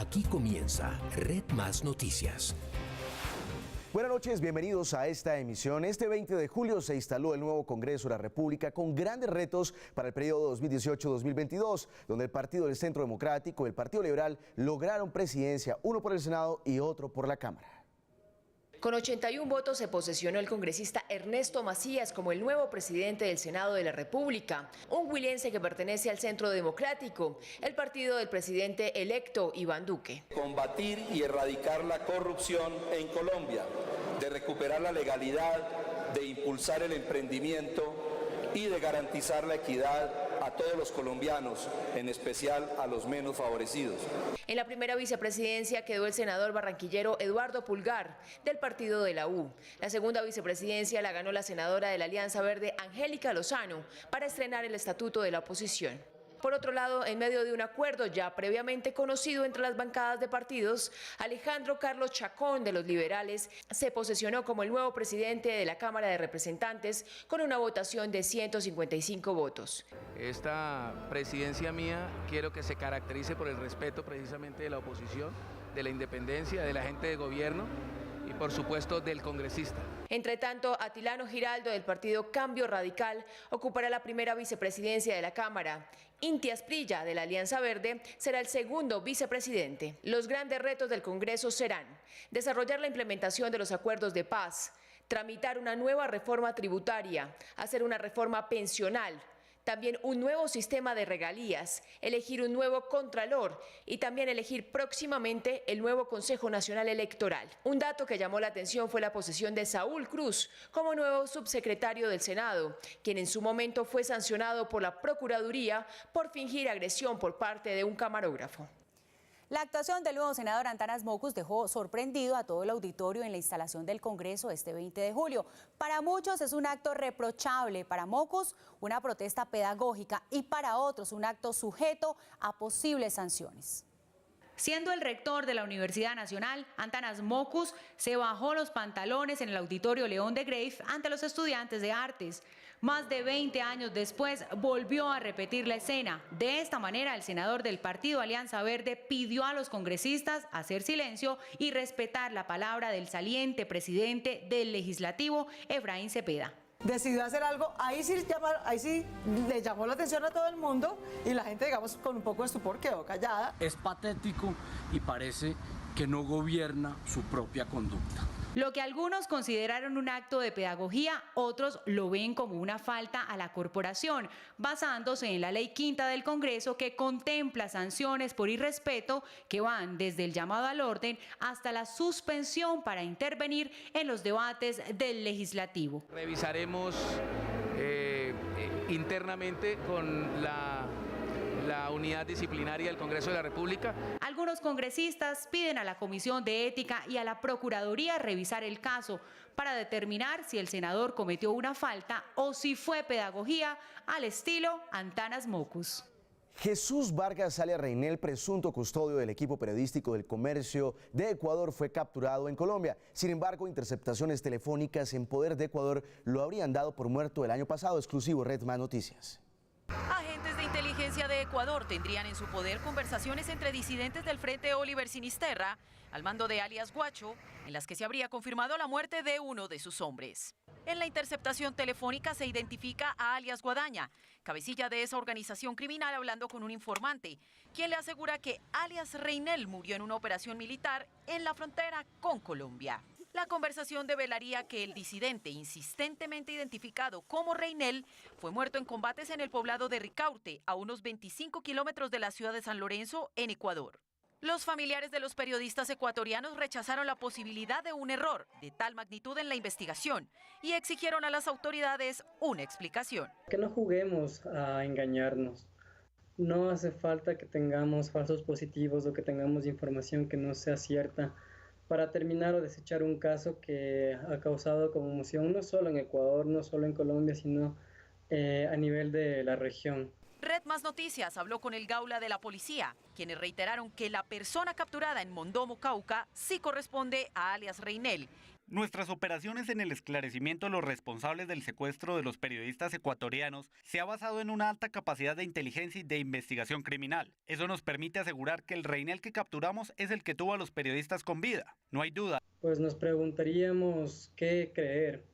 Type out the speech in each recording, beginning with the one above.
Aquí comienza Red Más Noticias. Buenas noches, bienvenidos a esta emisión. Este 20 de julio se instaló el nuevo Congreso de la República con grandes retos para el periodo 2018-2022, donde el Partido del Centro Democrático y el Partido Liberal lograron presidencia, uno por el Senado y otro por la Cámara. Con 81 votos se posesionó el congresista Ernesto Macías como el nuevo presidente del Senado de la República, un huilense que pertenece al Centro Democrático, el partido del presidente electo Iván Duque. Combatir y erradicar la corrupción en Colombia, de recuperar la legalidad, de impulsar el emprendimiento y de garantizar la equidad a todos los colombianos, en especial a los menos favorecidos. En la primera vicepresidencia quedó el senador barranquillero Eduardo Pulgar, del partido de la U. La segunda vicepresidencia la ganó la senadora de la Alianza Verde, Angélica Lozano, para estrenar el estatuto de la oposición. Por otro lado, en medio de un acuerdo ya previamente conocido entre las bancadas de partidos, Alejandro Carlos Chacón, de los liberales, se posesionó como el nuevo presidente de la Cámara de Representantes con una votación de 155 votos. Esta presidencia mía quiero que se caracterice por el respeto precisamente de la oposición, de la independencia, del agente de gobierno y por supuesto del congresista. Entre tanto, Atilano Giraldo del partido Cambio Radical ocupará la primera vicepresidencia de la Cámara. Inti Asprilla de la Alianza Verde será el segundo vicepresidente. Los grandes retos del Congreso serán desarrollar la implementación de los acuerdos de paz, tramitar una nueva reforma tributaria, hacer una reforma pensional, también un nuevo sistema de regalías, elegir un nuevo contralor y también elegir próximamente el nuevo Consejo Nacional Electoral. Un dato que llamó la atención fue la posesión de Saúl Cruz como nuevo subsecretario del Senado, quien en su momento fue sancionado por la Procuraduría por fingir agresión por parte de un camarógrafo. La actuación del nuevo senador Antanas Mockus dejó sorprendido a todo el auditorio en la instalación del Congreso este 20 de julio. Para muchos es un acto reprochable, para Mockus una protesta pedagógica y para otros un acto sujeto a posibles sanciones. Siendo el rector de la Universidad Nacional, Antanas Mockus se bajó los pantalones en el Auditorio León de Grave ante los estudiantes de artes. Más de 20 años después volvió a repetir la escena. De esta manera, el senador del partido Alianza Verde pidió a los congresistas hacer silencio y respetar la palabra del saliente presidente del Legislativo, Efraín Cepeda. Decidió hacer algo, ahí sí le llamó la atención a todo el mundo y la gente, digamos, con un poco de estupor quedó callada. Es patético y parece que no gobierna su propia conducta. Lo que algunos consideraron un acto de pedagogía, otros lo ven como una falta a la corporación, basándose en la Ley Quinta del Congreso que contempla sanciones por irrespeto que van desde el llamado al orden hasta la suspensión para intervenir en los debates del Legislativo. Revisaremos internamente con la unidad disciplinaria del Congreso de la República. Algunos congresistas piden a la Comisión de Ética y a la Procuraduría revisar el caso para determinar si el senador cometió una falta o si fue pedagogía al estilo Antanas Mockus. Jesús Vargas alias Reinel, presunto custodio del equipo periodístico del Comercio de Ecuador, fue capturado en Colombia. Sin embargo, interceptaciones telefónicas en poder de Ecuador lo habrían dado por muerto el año pasado. Exclusivo Red Más Noticias. Agentes de inteligencia de Ecuador tendrían en su poder conversaciones entre disidentes del Frente Oliver Sinisterra, al mando de alias Guacho, en las que se habría confirmado la muerte de uno de sus hombres. En la interceptación telefónica se identifica a alias Guadaña, cabecilla de esa organización criminal, hablando con un informante, quien le asegura que alias Reinel murió en una operación militar en la frontera con Colombia. La conversación develaría que el disidente, insistentemente identificado como Reinel, fue muerto en combates en el poblado de Ricaurte, a unos 25 kilómetros de la ciudad de San Lorenzo, en Ecuador. Los familiares de los periodistas ecuatorianos rechazaron la posibilidad de un error de tal magnitud en la investigación y exigieron a las autoridades una explicación. Que no juguemos a engañarnos. No hace falta que tengamos falsos positivos o que tengamos información que no sea cierta para terminar o desechar un caso que ha causado conmoción no solo en Ecuador, no solo en Colombia, sino a nivel de la región. Red Más Noticias habló con el Gaula de la policía, quienes reiteraron que la persona capturada en Mondomo, Cauca, sí corresponde a alias Reinel Nuestras operaciones en el esclarecimiento de los responsables del secuestro de los periodistas ecuatorianos se ha basado en una alta capacidad de inteligencia y de investigación criminal. Eso nos permite asegurar que el reinel que capturamos es el que tuvo a los periodistas con vida. No hay duda. Pues nos preguntaríamos qué creer,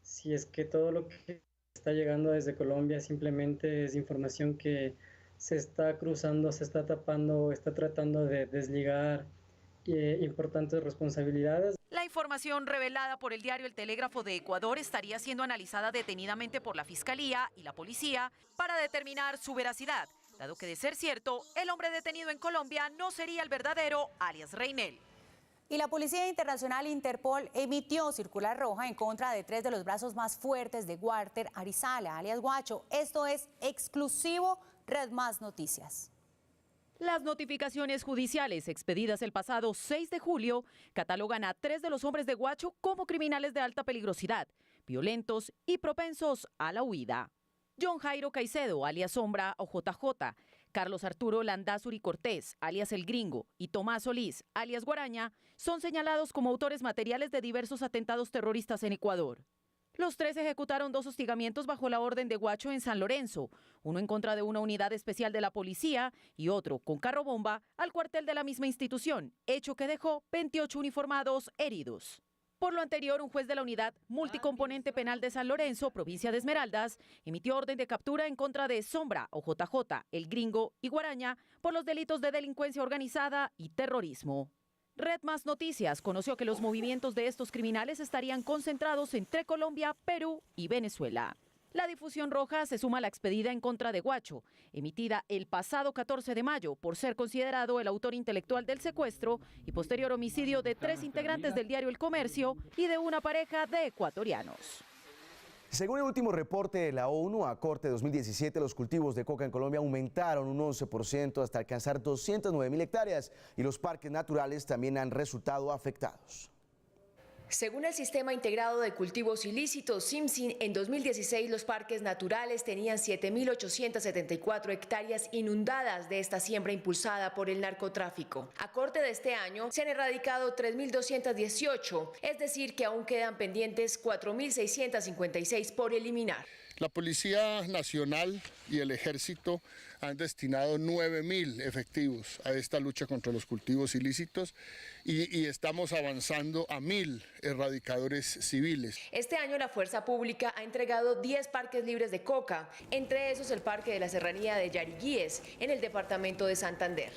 si es que todo lo que está llegando desde Colombia simplemente es información que se está cruzando, se está tapando, está tratando de desligar importantes responsabilidades. La información revelada por el diario El Telégrafo de Ecuador estaría siendo analizada detenidamente por la Fiscalía y la Policía para determinar su veracidad, dado que de ser cierto, el hombre detenido en Colombia no sería el verdadero alias Reinel. Y la Policía Internacional Interpol emitió circular roja en contra de 3 de los brazos más fuertes de Walter Arizala, alias Guacho. Esto es exclusivo Red Más Noticias. Las notificaciones judiciales expedidas el pasado 6 de julio catalogan a 3 de los hombres de Guacho como criminales de alta peligrosidad, violentos y propensos a la huida. John Jairo Caicedo, alias Sombra o JJ, Carlos Arturo Landázuri Cortés, alias El Gringo, y Tomás Solís, alias Guaraña, son señalados como autores materiales de diversos atentados terroristas en Ecuador. Los 3 ejecutaron 2 hostigamientos bajo la orden de Guacho en San Lorenzo, uno en contra de una unidad especial de la policía y otro con carro bomba al cuartel de la misma institución, hecho que dejó 28 uniformados heridos. Por lo anterior, un juez de la Unidad Multicomponente Penal de San Lorenzo, provincia de Esmeraldas, emitió orden de captura en contra de Sombra o JJ, El Gringo y Guaraña por los delitos de delincuencia organizada y terrorismo. Red Más Noticias conoció que los movimientos de estos criminales estarían concentrados entre Colombia, Perú y Venezuela. La difusión roja se suma a la expedida en contra de Guacho, emitida el pasado 14 de mayo por ser considerado el autor intelectual del secuestro y posterior homicidio de 3 integrantes del diario El Comercio y de una pareja de ecuatorianos. Según el último reporte de la ONU, a corte 2017, los cultivos de coca en Colombia aumentaron un 11% hasta alcanzar 209.000 hectáreas y los parques naturales también han resultado afectados. Según el Sistema Integrado de Cultivos Ilícitos, SIMCIN, en 2016 los parques naturales tenían 7.874 hectáreas inundadas de esta siembra impulsada por el narcotráfico. A corte de este año se han erradicado 3.218, es decir que aún quedan pendientes 4.656 por eliminar. La Policía Nacional y el Ejército han destinado 9.000 efectivos a esta lucha contra los cultivos ilícitos y estamos avanzando a 1.000 erradicadores civiles. Este año la Fuerza Pública ha entregado 10 parques libres de coca, entre esos el Parque de la Serranía de Yariguíes, en el departamento de Santander.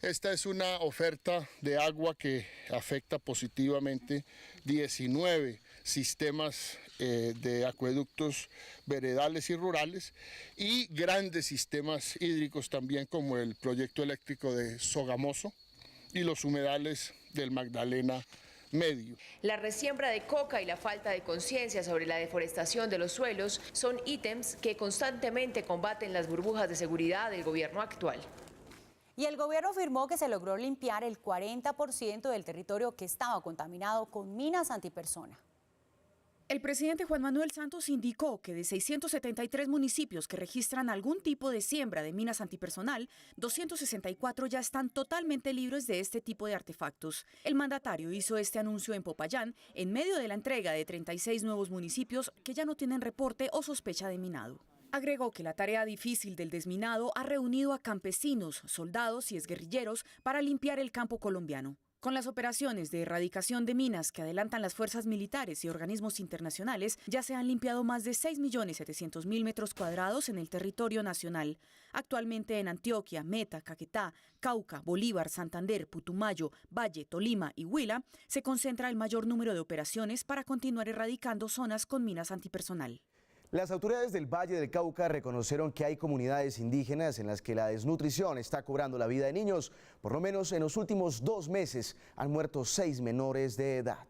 Esta es una oferta de agua que afecta positivamente 19 sistemas de acueductos veredales y rurales y grandes sistemas hídricos también como el proyecto eléctrico de Sogamoso y los humedales del Magdalena Medio. La resiembra de coca y la falta de conciencia sobre la deforestación de los suelos son ítems que constantemente combaten las burbujas de seguridad del gobierno actual. Y el gobierno afirmó que se logró limpiar el 40% del territorio que estaba contaminado con minas antipersona. El presidente Juan Manuel Santos indicó que de 673 municipios que registran algún tipo de siembra de minas antipersonal, 264 ya están totalmente libres de este tipo de artefactos. El mandatario hizo este anuncio en Popayán en medio de la entrega de 36 nuevos municipios que ya no tienen reporte o sospecha de minado. Agregó que la tarea difícil del desminado ha reunido a campesinos, soldados y exguerrilleros para limpiar el campo colombiano. Con las operaciones de erradicación de minas que adelantan las fuerzas militares y organismos internacionales, ya se han limpiado más de 6.700.000 metros cuadrados en el territorio nacional. Actualmente en Antioquia, Meta, Caquetá, Cauca, Bolívar, Santander, Putumayo, Valle, Tolima y Huila se concentra el mayor número de operaciones para continuar erradicando zonas con minas antipersonal. Las autoridades del Valle del Cauca reconocieron que hay comunidades indígenas en las que la desnutrición está cobrando la vida de niños. Por lo menos en los últimos 2 meses han muerto 6 menores de edad.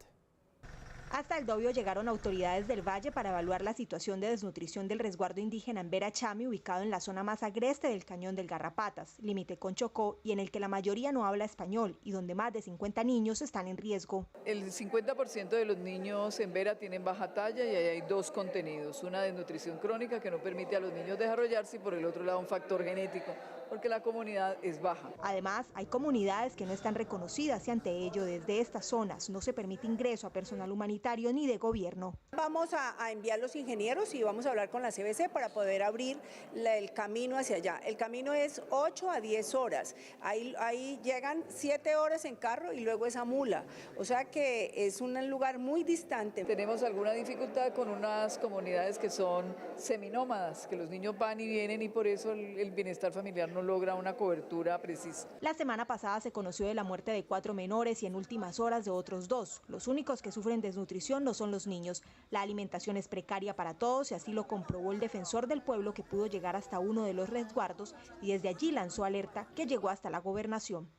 Hasta el Dobio llegaron autoridades del Valle para evaluar la situación de desnutrición del resguardo indígena en Vera Chami, ubicado en la zona más agreste del cañón del Garrapatas, límite con Chocó, y en el que la mayoría no habla español y donde más de 50 niños están en riesgo. El 50% de los niños en Vera tienen baja talla y ahí hay 2 contenidos, una desnutrición crónica que no permite a los niños desarrollarse y por el otro lado un factor genético porque la comunidad es baja. Además, hay comunidades que no están reconocidas y ante ello desde estas zonas no se permite ingreso a personal humanitario ni de gobierno. Vamos a enviar los ingenieros y vamos a hablar con la CBC para poder abrir el camino hacia allá. El camino es 8 a 10 horas. Ahí llegan 7 horas en carro y luego esa mula. O sea que es un lugar muy distante. Tenemos alguna dificultad con unas comunidades que son seminómadas, que los niños van y vienen y por eso el bienestar familiar no logra una cobertura precisa. La semana pasada se conoció de la muerte de 4 menores y en últimas horas de otros 2. Los únicos que sufren desnutrición no son los niños. La alimentación es precaria para todos y así lo comprobó el defensor del pueblo, que pudo llegar hasta uno de los resguardos y desde allí lanzó alerta que llegó hasta la gobernación.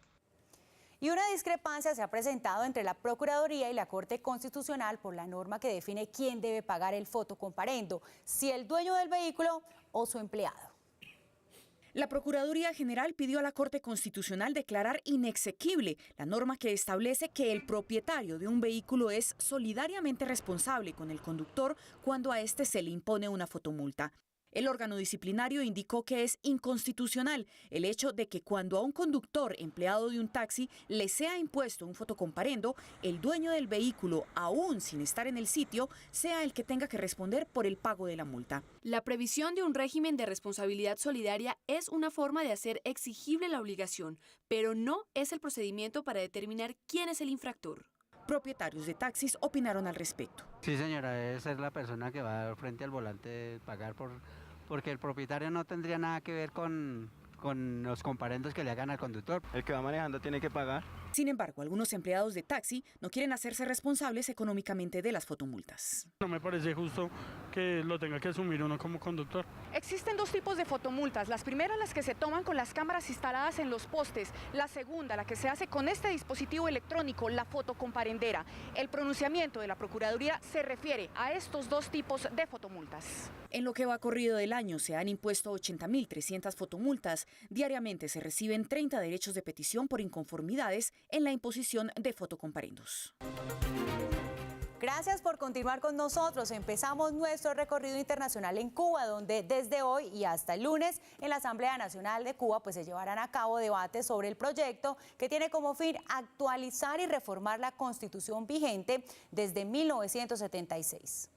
Y una discrepancia se ha presentado entre la Procuraduría y la Corte Constitucional por la norma que define quién debe pagar el fotocomparendo, si el dueño del vehículo o su empleado. La Procuraduría General pidió a la Corte Constitucional declarar inexequible la norma que establece que el propietario de un vehículo es solidariamente responsable con el conductor cuando a este se le impone una fotomulta. El órgano disciplinario indicó que es inconstitucional el hecho de que cuando a un conductor empleado de un taxi le sea impuesto un fotocomparendo, el dueño del vehículo, aún sin estar en el sitio, sea el que tenga que responder por el pago de la multa. La previsión de un régimen de responsabilidad solidaria es una forma de hacer exigible la obligación, pero no es el procedimiento para determinar quién es el infractor. Propietarios de taxis opinaron al respecto. Sí, señora, debe ser la persona que va frente al volante pagar porque el propietario no tendría nada que ver con los comparendos que le hagan al conductor. El que va manejando tiene que pagar. Sin embargo, algunos empleados de taxi no quieren hacerse responsables económicamente de las fotomultas. No me parece justo que lo tenga que asumir uno como conductor. Existen dos tipos de fotomultas. Las primeras, las que se toman con las cámaras instaladas en los postes. La segunda, la que se hace con este dispositivo electrónico, la fotocomparendera. El pronunciamiento de la Procuraduría se refiere a estos dos tipos de fotomultas. En lo que va corrido del año se han impuesto 80.300 fotomultas. Diariamente se reciben 30 derechos de petición por inconformidades en la imposición de fotocomparendos. Gracias por continuar con nosotros. Empezamos nuestro recorrido internacional en Cuba, donde desde hoy y hasta el lunes en la Asamblea Nacional de Cuba se llevarán a cabo debates sobre el proyecto que tiene como fin actualizar y reformar la Constitución vigente desde 1976.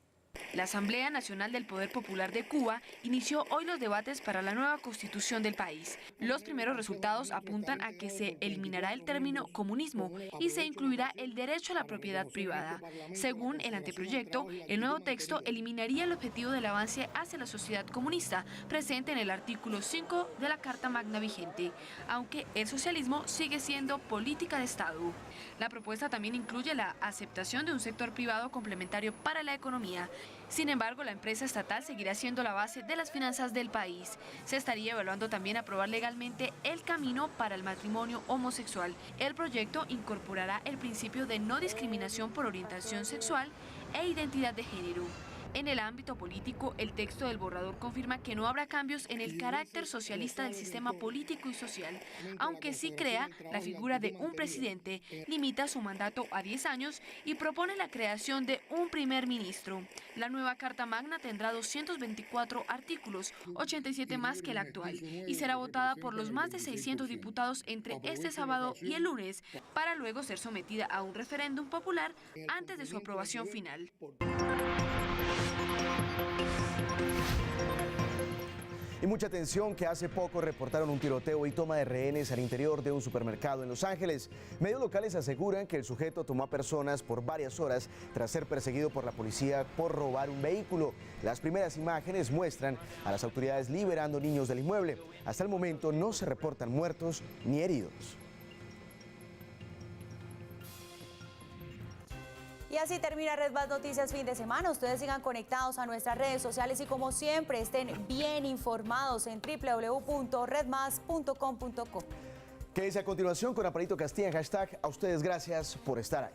La Asamblea Nacional del Poder Popular de Cuba inició hoy los debates para la nueva constitución del país. Los primeros resultados apuntan a que se eliminará el término comunismo y se incluirá el derecho a la propiedad privada. Según el anteproyecto, el nuevo texto eliminaría el objetivo del avance hacia la sociedad comunista presente en el artículo 5 de la Carta Magna vigente, aunque el socialismo sigue siendo política de Estado. La propuesta también incluye la aceptación de un sector privado complementario para la economía. Sin embargo, la empresa estatal seguirá siendo la base de las finanzas del país. Se estaría evaluando también aprobar legalmente el camino para el matrimonio homosexual. El proyecto incorporará el principio de no discriminación por orientación sexual e identidad de género. En el ámbito político, el texto del borrador confirma que no habrá cambios en el carácter socialista del sistema político y social, aunque sí crea la figura de un presidente, limita su mandato a 10 años y propone la creación de un primer ministro. La nueva Carta Magna tendrá 224 artículos, 87 más que la actual, y será votada por los más de 600 diputados entre este sábado y el lunes, para luego ser sometida a un referéndum popular antes de su aprobación final. Y mucha atención, que hace poco reportaron un tiroteo y toma de rehenes al interior de un supermercado en Los Ángeles. Medios locales aseguran que el sujeto tomó a personas por varias horas tras ser perseguido por la policía por robar un vehículo. Las primeras imágenes muestran a las autoridades liberando niños del inmueble. Hasta el momento no se reportan muertos ni heridos. Y así termina Red Más Noticias fin de semana. Ustedes sigan conectados a nuestras redes sociales y como siempre estén bien informados en www.redmas.com.co. Quédese a continuación con Amparito Castilla en hashtag. A ustedes gracias por estar ahí.